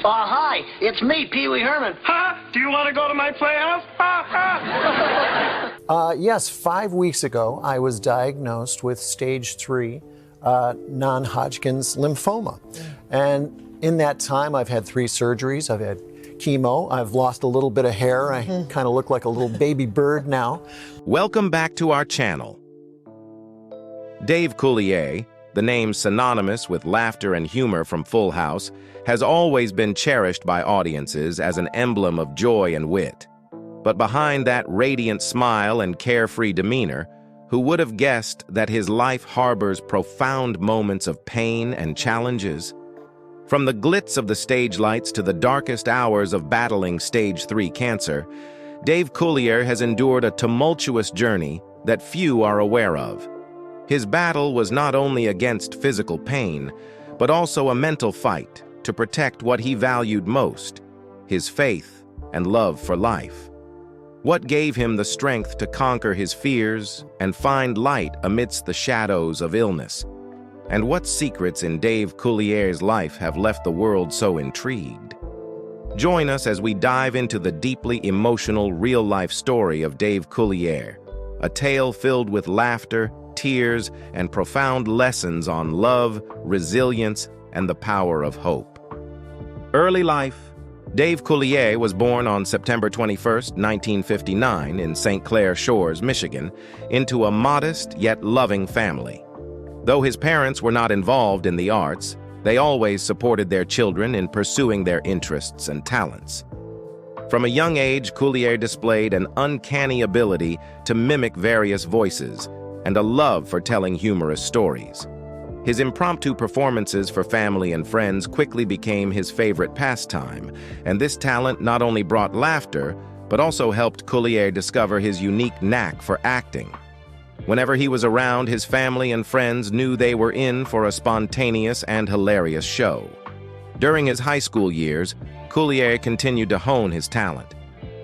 Hi, it's me, Pee Wee Herman. Huh? Do you want to go to my playhouse? Ha, ha. Yes, 5 weeks ago, I was diagnosed with stage 3 non-Hodgkin's lymphoma. And in that time, I've had 3 surgeries. I've had chemo. I've lost a little bit of hair. I kind of look like a little baby bird now. Welcome back to our channel. Dave Coulier, the name synonymous with laughter and humor from Full House, has always been cherished by audiences as an emblem of joy and wit. But behind that radiant smile and carefree demeanor, who would have guessed that his life harbors profound moments of pain and challenges? From the glitz of the stage lights to the darkest hours of battling stage 3 cancer, Dave Coulier has endured a tumultuous journey that few are aware of. His battle was not only against physical pain, but also a mental fight to protect what he valued most, his faith and love for life. What gave him the strength to conquer his fears and find light amidst the shadows of illness? And what secrets in Dave Coulier's life have left the world so intrigued? Join us as we dive into the deeply emotional real-life story of Dave Coulier, a tale filled with laughter, tears, and profound lessons on love, resilience, and the power of hope. Early life. Dave Coulier was born on September 21, 1959, in St. Clair Shores, Michigan, into a modest yet loving family. Though his parents were not involved in the arts, they always supported their children in pursuing their interests and talents. From a young age, Coulier displayed an uncanny ability to mimic various voices and a love for telling humorous stories. His impromptu performances for family and friends quickly became his favorite pastime, and this talent not only brought laughter, but also helped Coulier discover his unique knack for acting. Whenever he was around, his family and friends knew they were in for a spontaneous and hilarious show. During his high school years, Coulier continued to hone his talent.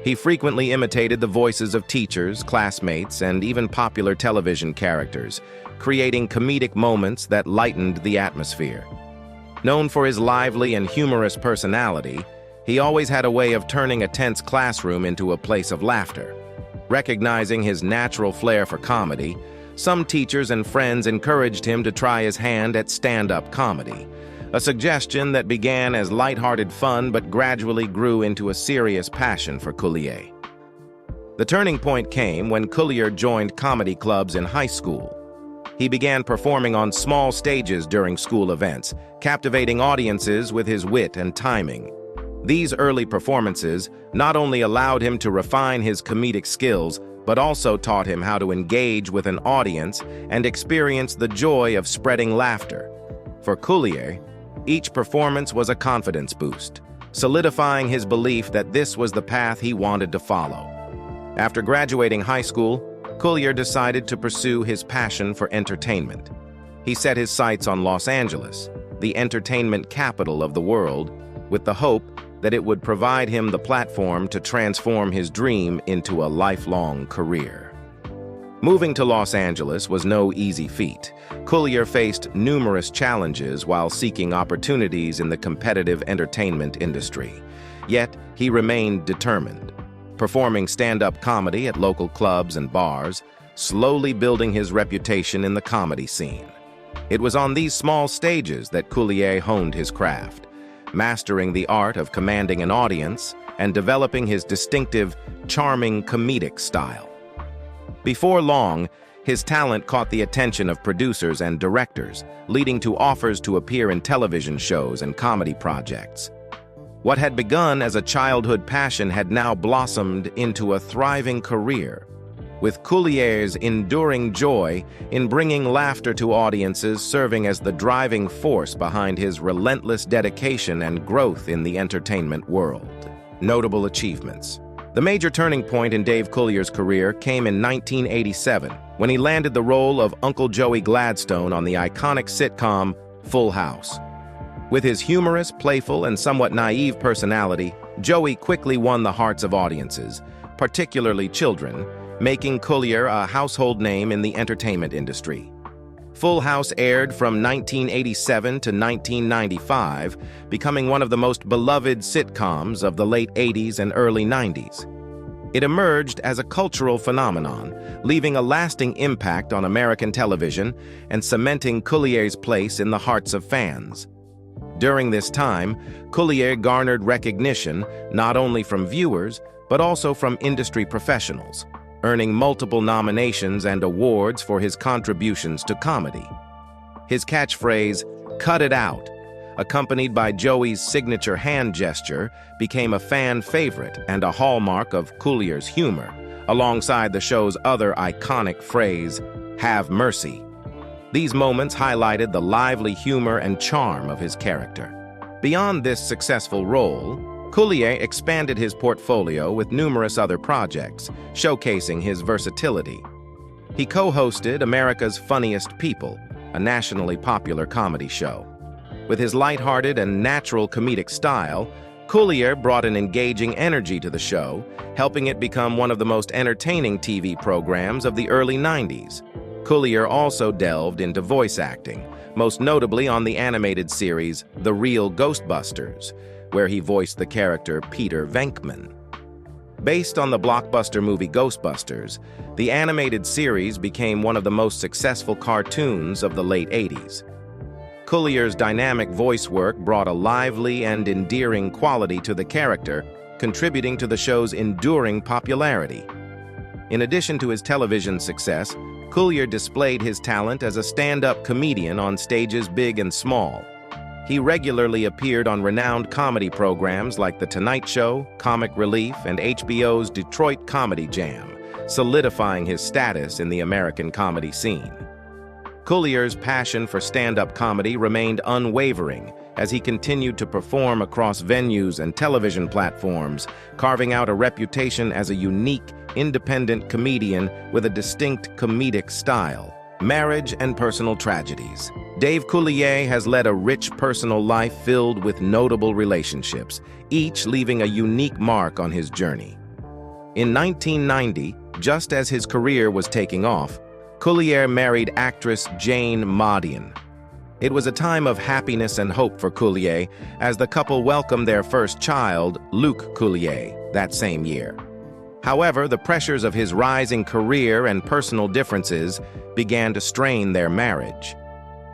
He frequently imitated the voices of teachers, classmates, and even popular television characters, creating comedic moments that lightened the atmosphere. Known for his lively and humorous personality, he always had a way of turning a tense classroom into a place of laughter. Recognizing his natural flair for comedy, some teachers and friends encouraged him to try his hand at stand-up comedy, a suggestion that began as lighthearted fun but gradually grew into a serious passion for Coulier. The turning point came when Coulier joined comedy clubs in high school. He began performing on small stages during school events, captivating audiences with his wit and timing. These early performances not only allowed him to refine his comedic skills, but also taught him how to engage with an audience and experience the joy of spreading laughter. For Coulier, each performance was a confidence boost, solidifying his belief that this was the path he wanted to follow. After graduating high school, Coulier decided to pursue his passion for entertainment. He set his sights on Los Angeles, the entertainment capital of the world, with the hope that it would provide him the platform to transform his dream into a lifelong career. Moving to Los Angeles was no easy feat. Coulier faced numerous challenges while seeking opportunities in the competitive entertainment industry. Yet, he remained determined, performing stand-up comedy at local clubs and bars, slowly building his reputation in the comedy scene. It was on these small stages that Coulier honed his craft, mastering the art of commanding an audience and developing his distinctive, charming comedic style. Before long, his talent caught the attention of producers and directors, leading to offers to appear in television shows and comedy projects. What had begun as a childhood passion had now blossomed into a thriving career, with Coulier's enduring joy in bringing laughter to audiences serving as the driving force behind his relentless dedication and growth in the entertainment world. Notable achievements. The major turning point in Dave Coulier's career came in 1987, when he landed the role of Uncle Joey Gladstone on the iconic sitcom Full House. With his humorous, playful, and somewhat naive personality, Joey quickly won the hearts of audiences, particularly children, making Coulier a household name in the entertainment industry. Full House aired from 1987 to 1995, becoming one of the most beloved sitcoms of the late 80s and early 90s. It emerged as a cultural phenomenon, leaving a lasting impact on American television and cementing Coulier's place in the hearts of fans. During this time, Coulier garnered recognition not only from viewers, but also from industry professionals, earning multiple nominations and awards for his contributions to comedy. His catchphrase, "Cut it out," accompanied by Joey's signature hand gesture, became a fan favorite and a hallmark of Coulier's humor, alongside the show's other iconic phrase, "Have mercy." These moments highlighted the lively humor and charm of his character. Beyond this successful role, Coulier expanded his portfolio with numerous other projects, showcasing his versatility. He co-hosted America's Funniest People, a nationally popular comedy show. With his lighthearted and natural comedic style, Coulier brought an engaging energy to the show, helping it become one of the most entertaining TV programs of the early 90s. Coulier also delved into voice acting, most notably on the animated series The Real Ghostbusters, where he voiced the character Peter Venkman. Based on the blockbuster movie Ghostbusters, the animated series became one of the most successful cartoons of the late 80s. Coulier's dynamic voice work brought a lively and endearing quality to the character, contributing to the show's enduring popularity. In addition to his television success, Coulier displayed his talent as a stand-up comedian on stages big and small. He regularly appeared on renowned comedy programs like The Tonight Show, Comic Relief, and HBO's Detroit Comedy Jam, solidifying his status in the American comedy scene. Coulier's passion for stand-up comedy remained unwavering as he continued to perform across venues and television platforms, carving out a reputation as a unique, independent comedian with a distinct comedic style. Marriage and personal tragedies. Dave Coulier has led a rich personal life filled with notable relationships, each leaving a unique mark on his journey. In 1990, just as his career was taking off, Coulier married actress Jane Maudian. It was a time of happiness and hope for Coulier as the couple welcomed their first child, Luke Coulier, that same year. However, the pressures of his rising career and personal differences began to strain their marriage.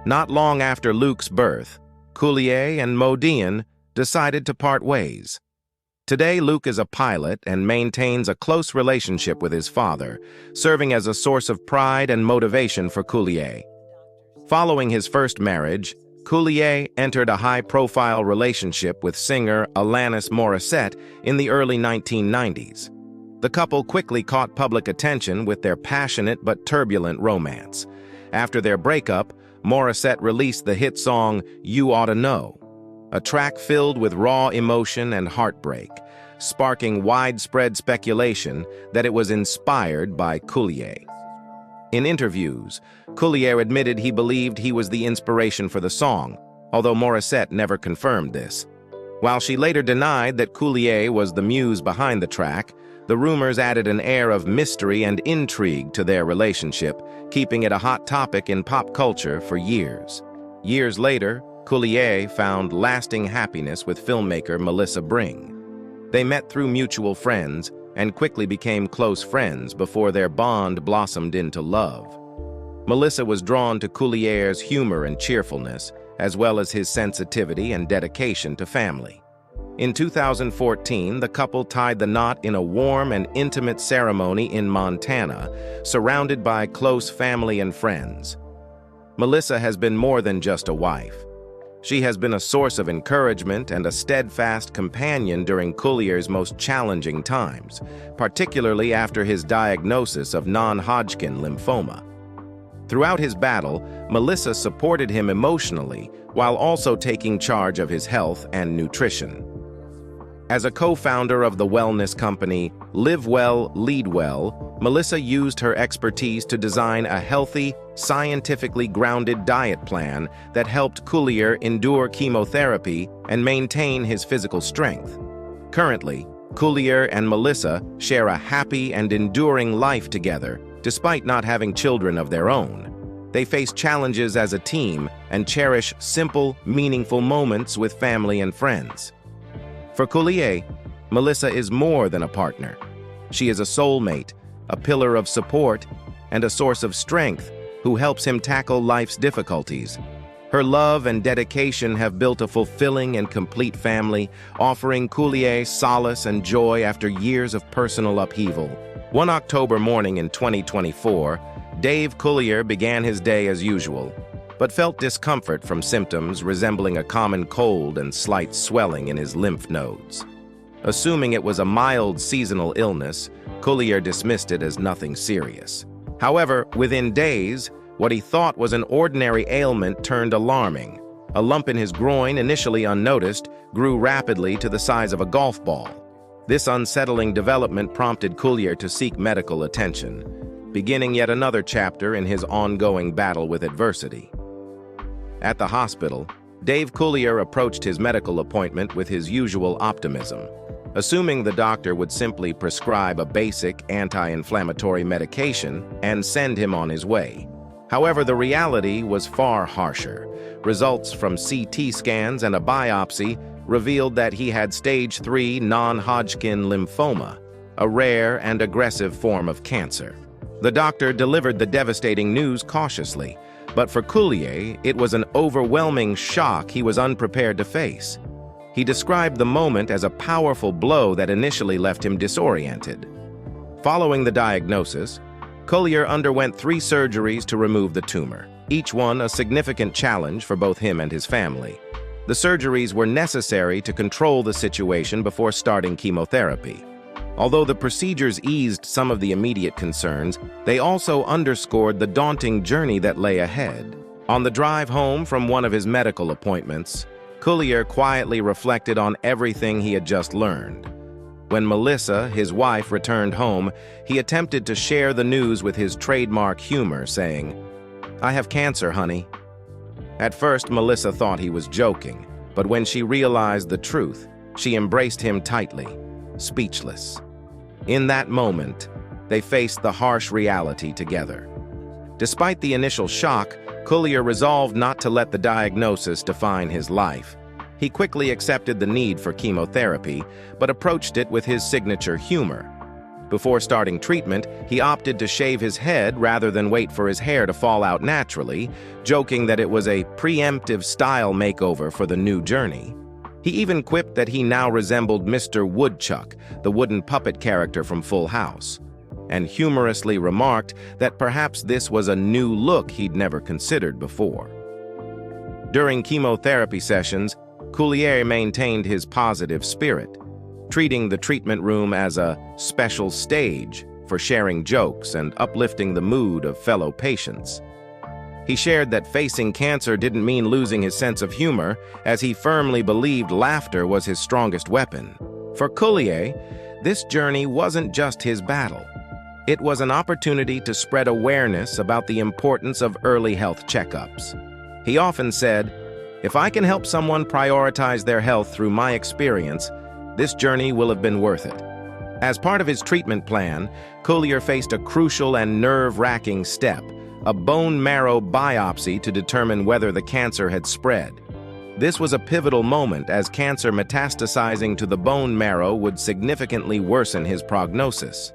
Not long after Luke's birth, Coulier and Maudian decided to part ways. Today, Luke is a pilot and maintains a close relationship with his father, serving as a source of pride and motivation for Coulier. Following his first marriage, Coulier entered a high-profile relationship with singer Alanis Morissette in the early 1990s. The couple quickly caught public attention with their passionate but turbulent romance. After their breakup, Morissette released the hit song You Oughta Know, a track filled with raw emotion and heartbreak, sparking widespread speculation that it was inspired by Coulier. In interviews, Coulier admitted he believed he was the inspiration for the song, although Morissette never confirmed this. While she later denied that Coulier was the muse behind the track, the rumors added an air of mystery and intrigue to their relationship, keeping it a hot topic in pop culture for years. Years later, Coulier found lasting happiness with filmmaker Melissa Bring. They met through mutual friends and quickly became close friends before their bond blossomed into love. Melissa was drawn to Coulier's humor and cheerfulness, as well as his sensitivity and dedication to family. In 2014, the couple tied the knot in a warm and intimate ceremony in Montana, surrounded by close family and friends. Melissa has been more than just a wife. She has been a source of encouragement and a steadfast companion during Coulier's most challenging times, particularly after his diagnosis of non-Hodgkin lymphoma. Throughout his battle, Melissa supported him emotionally while also taking charge of his health and nutrition. As a co-founder of the wellness company Live Well, Lead Well, Melissa used her expertise to design a healthy, scientifically grounded diet plan that helped Coulier endure chemotherapy and maintain his physical strength. Currently, Coulier and Melissa share a happy and enduring life together, despite not having children of their own. They face challenges as a team and cherish simple, meaningful moments with family and friends. For Coulier, Melissa is more than a partner. She is a soulmate, a pillar of support, and a source of strength who helps him tackle life's difficulties. Her love and dedication have built a fulfilling and complete family, offering Coulier solace and joy after years of personal upheaval. One October morning in 2024, Dave Coulier began his day as usual, but felt discomfort from symptoms resembling a common cold and slight swelling in his lymph nodes. Assuming it was a mild seasonal illness, Coulier dismissed it as nothing serious. However, within days, what he thought was an ordinary ailment turned alarming. A lump in his groin, initially unnoticed, grew rapidly to the size of a golf ball. This unsettling development prompted Coulier to seek medical attention, beginning yet another chapter in his ongoing battle with adversity. At the hospital, Dave Coulier approached his medical appointment with his usual optimism, assuming the doctor would simply prescribe a basic anti-inflammatory medication and send him on his way. However, the reality was far harsher. Results from CT scans and a biopsy revealed that he had stage 3 non-Hodgkin lymphoma, a rare and aggressive form of cancer. The doctor delivered the devastating news cautiously, but for Coulier, it was an overwhelming shock he was unprepared to face. He described the moment as a powerful blow that initially left him disoriented. Following the diagnosis, Coulier underwent 3 surgeries to remove the tumor, each one a significant challenge for both him and his family. The surgeries were necessary to control the situation before starting chemotherapy. Although the procedures eased some of the immediate concerns, they also underscored the daunting journey that lay ahead. On the drive home from one of his medical appointments, Coulier quietly reflected on everything he had just learned. When Melissa, his wife, returned home, he attempted to share the news with his trademark humor, saying, "I have cancer, honey." At first, Melissa thought he was joking, but when she realized the truth, she embraced him tightly, speechless. In that moment, they faced the harsh reality together. Despite the initial shock, Coulier resolved not to let the diagnosis define his life. He quickly accepted the need for chemotherapy, but approached it with his signature humor. Before starting treatment, he opted to shave his head rather than wait for his hair to fall out naturally, joking that it was a preemptive style makeover for the new journey. He even quipped that he now resembled Mr. Woodchuck, the wooden puppet character from Full House, and humorously remarked that perhaps this was a new look he'd never considered before. During chemotherapy sessions, Coulier maintained his positive spirit, treating the treatment room as a special stage for sharing jokes and uplifting the mood of fellow patients. He shared that facing cancer didn't mean losing his sense of humor, as he firmly believed laughter was his strongest weapon. For Coulier, this journey wasn't just his battle. It was an opportunity to spread awareness about the importance of early health checkups. He often said, "If I can help someone prioritize their health through my experience, this journey will have been worth it." As part of his treatment plan, Coulier faced a crucial and nerve-wracking step, a bone marrow biopsy to determine whether the cancer had spread. This was a pivotal moment, as cancer metastasizing to the bone marrow would significantly worsen his prognosis.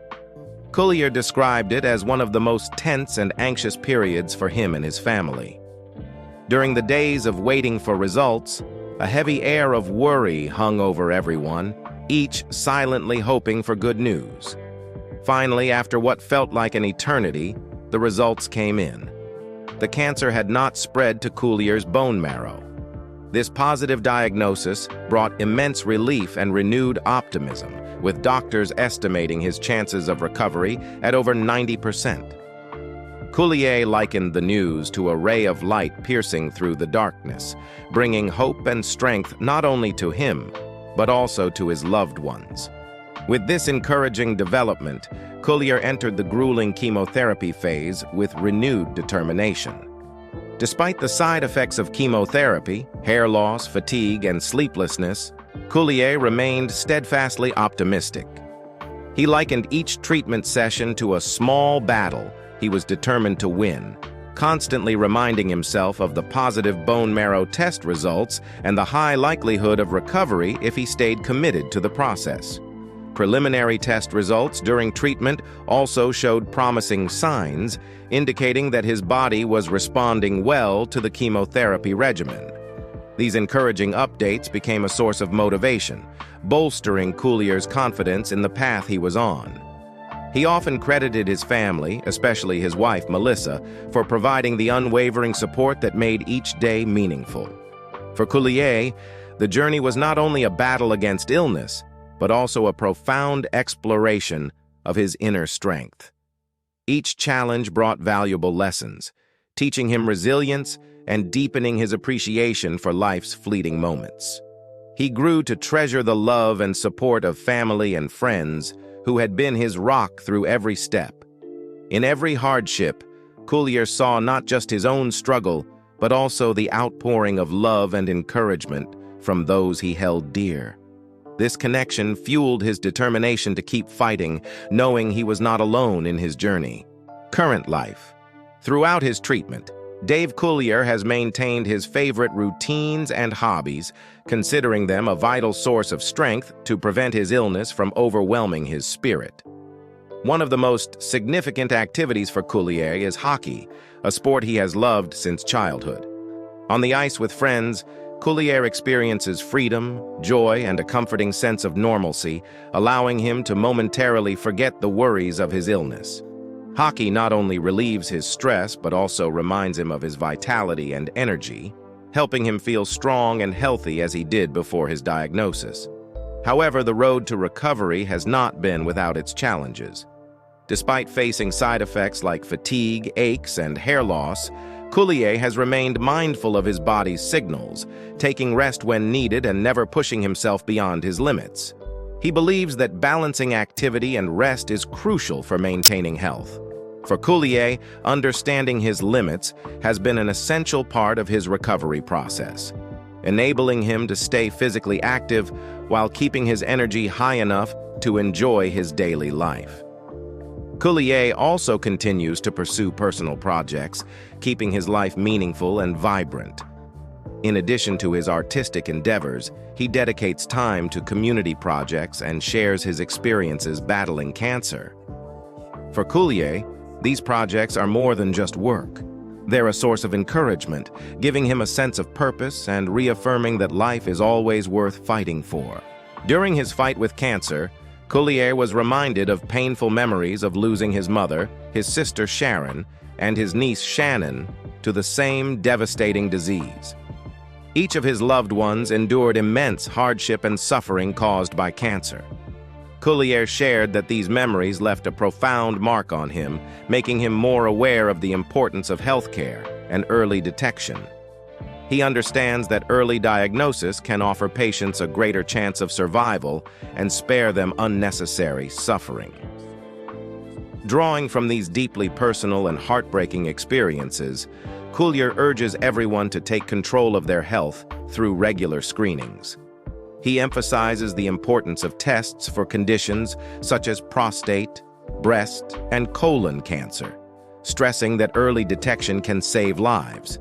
Coulier described it as one of the most tense and anxious periods for him and his family. During the days of waiting for results, a heavy air of worry hung over everyone, each silently hoping for good news. Finally, after what felt like an eternity, the results came in. The cancer had not spread to Coulier's bone marrow. This positive diagnosis brought immense relief and renewed optimism, with doctors estimating his chances of recovery at over 90%. Coulier likened the news to a ray of light piercing through the darkness, bringing hope and strength not only to him, but also to his loved ones. With this encouraging development, Coulier entered the grueling chemotherapy phase with renewed determination. Despite the side effects of chemotherapy, hair loss, fatigue, and sleeplessness, Coulier remained steadfastly optimistic. He likened each treatment session to a small battle he was determined to win, constantly reminding himself of the positive bone marrow test results and the high likelihood of recovery if he stayed committed to the process. Preliminary test results during treatment also showed promising signs, indicating that his body was responding well to the chemotherapy regimen. These encouraging updates became a source of motivation, bolstering Coulier's confidence in the path he was on. He often credited his family, especially his wife Melissa, for providing the unwavering support that made each day meaningful. For Coulier, the journey was not only a battle against illness, but also a profound exploration of his inner strength. Each challenge brought valuable lessons, teaching him resilience and deepening his appreciation for life's fleeting moments. He grew to treasure the love and support of family and friends who had been his rock through every step. In every hardship, Coulier saw not just his own struggle, but also the outpouring of love and encouragement from those he held dear. This connection fueled his determination to keep fighting, knowing he was not alone in his journey. Current life. Throughout his treatment, Dave Coulier has maintained his favorite routines and hobbies, considering them a vital source of strength to prevent his illness from overwhelming his spirit. One of the most significant activities for Coulier is hockey, a sport he has loved since childhood. On the ice with friends, Coulier experiences freedom, joy, and a comforting sense of normalcy, allowing him to momentarily forget the worries of his illness. Hockey not only relieves his stress, but also reminds him of his vitality and energy, helping him feel strong and healthy as he did before his diagnosis. However, the road to recovery has not been without its challenges. Despite facing side effects like fatigue, aches, and hair loss, Coulier has remained mindful of his body's signals, taking rest when needed and never pushing himself beyond his limits. He believes that balancing activity and rest is crucial for maintaining health. For Coulier, understanding his limits has been an essential part of his recovery process, enabling him to stay physically active while keeping his energy high enough to enjoy his daily life. Coulier also continues to pursue personal projects, keeping his life meaningful and vibrant. In addition to his artistic endeavors, he dedicates time to community projects and shares his experiences battling cancer. For Coulier, these projects are more than just work. They're a source of encouragement, giving him a sense of purpose and reaffirming that life is always worth fighting for. During his fight with cancer, Coulier was reminded of painful memories of losing his mother, his sister Sharon, and his niece Shannon to the same devastating disease. Each of his loved ones endured immense hardship and suffering caused by cancer. Coulier shared that these memories left a profound mark on him, making him more aware of the importance of healthcare and early detection. He understands that early diagnosis can offer patients a greater chance of survival and spare them unnecessary suffering. Drawing from these deeply personal and heartbreaking experiences, Coulier urges everyone to take control of their health through regular screenings. He emphasizes the importance of tests for conditions such as prostate, breast, and colon cancer, stressing that early detection can save lives.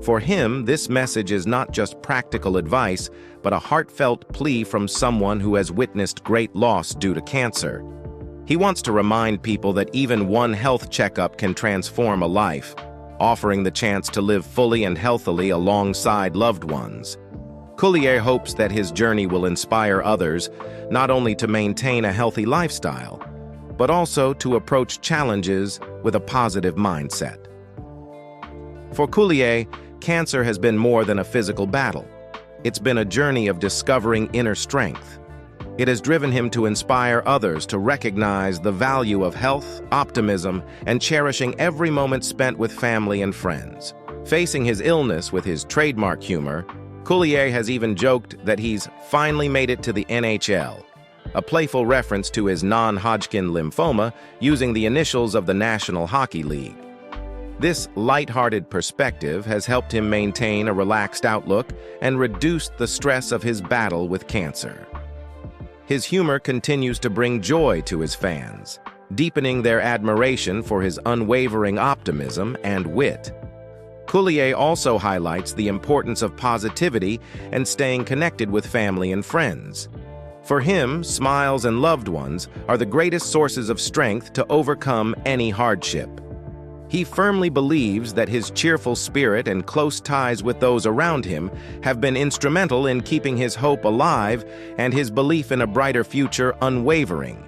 For him, this message is not just practical advice, but a heartfelt plea from someone who has witnessed great loss due to cancer. He wants to remind people that even one health checkup can transform a life, offering the chance to live fully and healthily alongside loved ones. Coulier hopes that his journey will inspire others not only to maintain a healthy lifestyle, but also to approach challenges with a positive mindset. For Coulier, cancer has been more than a physical battle. It's been a journey of discovering inner strength. It has driven him to inspire others to recognize the value of health, optimism, and cherishing every moment spent with family and friends. Facing his illness with his trademark humor, Coulier has even joked that he's finally made it to the NHL, a playful reference to his non-Hodgkin lymphoma using the initials of the National Hockey League. This lighthearted perspective has helped him maintain a relaxed outlook and reduced the stress of his battle with cancer. His humor continues to bring joy to his fans, deepening their admiration for his unwavering optimism and wit. Coulier also highlights the importance of positivity and staying connected with family and friends. For him, smiles and loved ones are the greatest sources of strength to overcome any hardship. He firmly believes that his cheerful spirit and close ties with those around him have been instrumental in keeping his hope alive and his belief in a brighter future unwavering.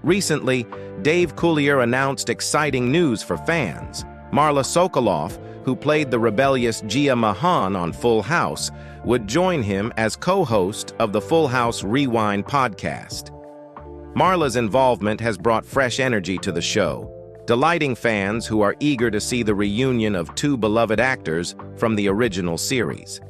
Recently, Dave Coulier announced exciting news for fans. Marla Sokoloff, who played the rebellious Gia Mahan on Full House, would join him as co-host of the Full House Rewind podcast. Marla's involvement has brought fresh energy to the show, delighting fans who are eager to see the reunion of two beloved actors from the original series.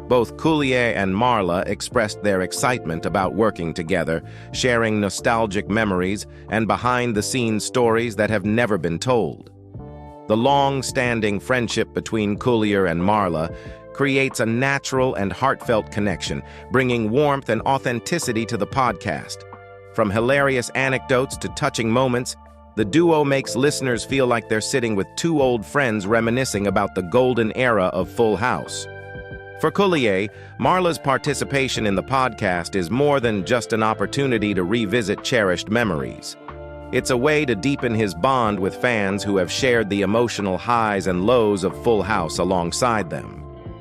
Both Coulier and Marla expressed their excitement about working together, sharing nostalgic memories and behind-the-scenes stories that have never been told. The long-standing friendship between Coulier and Marla creates a natural and heartfelt connection, bringing warmth and authenticity to the podcast. From hilarious anecdotes to touching moments, the duo makes listeners feel like they're sitting with two old friends reminiscing about the golden era of Full House. For Coulier, Marla's participation in the podcast is more than just an opportunity to revisit cherished memories. It's a way to deepen his bond with fans who have shared the emotional highs and lows of Full House alongside them.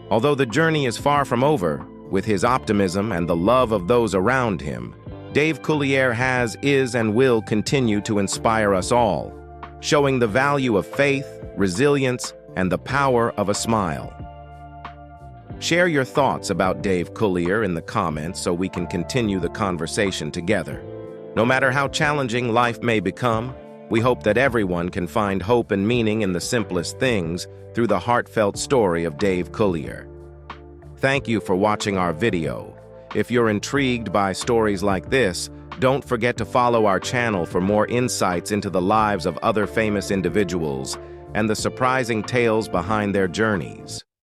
Although the journey is far from over, with his optimism and the love of those around him, Dave Coulier has, is, and will continue to inspire us all, showing the value of faith, resilience, and the power of a smile. Share your thoughts about Dave Coulier in the comments so we can continue the conversation together. No matter how challenging life may become, we hope that everyone can find hope and meaning in the simplest things through the heartfelt story of Dave Coulier. Thank you for watching our video. If you're intrigued by stories like this, don't forget to follow our channel for more insights into the lives of other famous individuals and the surprising tales behind their journeys.